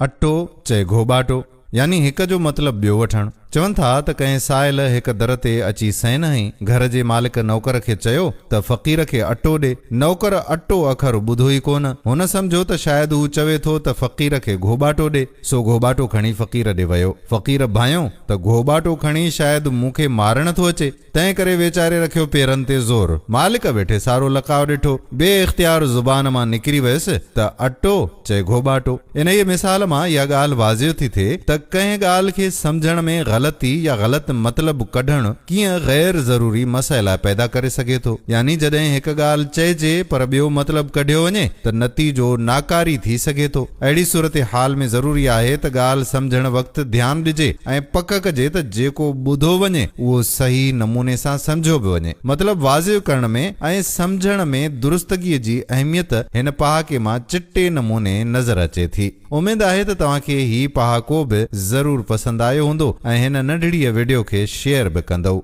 अट्टो चए घोबाटो, यानी हिक जो मतलब ॿियो वठणु। चवनि था त कंहिं साहिल हिक दर ते अची सैन हई। घर जे मालिक नौकर खे चयो त फ़क़ीर खे अट्टो ॾे। नौकर अट्टो अखर ॿुधो ई कोन। हुन सम्झो त शायदि हू चवे थो त फ़क़ीर खे घोबाटो ॾे, सो घोबाटो खणी फ़क़ीर ॾे वियो। फ़क़ीर भायो त घोबाटो खणी शायदि मूंखे मारण थो अचे, तंहिं करे वेचारे रखियो पेरनि ते ज़ोर। मालिक वेठे सारो लकाव ॾिठो, बे इख़्तियार ज़ुबान मां निकिरी वियसि त अट्टो चए घोबाटो। इन ई मिसाल मां इहा ॻाल्हि वाज़िह थी थिए त कंहिं ॻाल्हि खे सम्झण में ग़लती या ग़लत मतलब कढण कीअं गैर ज़रूरी मसइला पैदा करे सघे थो। यानी जॾहिं हिक ॻाल्हि चइजे पर ॿियो मतलब कढियो वञे त नतीजो नाकारी थी सघे थो। अहिड़ी सूरत हाल में ज़रूरी आहे त ॻाल्हि सम्झण वक़्तु ध्यानु ॾिजे ऐं पक कजे त जेको ॿुधो वञे उहो सही नमूने सां सम्झो बि वञे। मतलब वाज़िह करण में ऐं सम्झण में दुरुस्तगीअ जी अहमियत हिन पहाके मां चिटे नमूने नज़र अचे थी। उमेद आहे त तव्हांखे ही पहाको बि ज़रूर पसंदि आयो हूंदो ऐं हिन नंढड़ीअ वीडियो खे शेयर बि कंदो।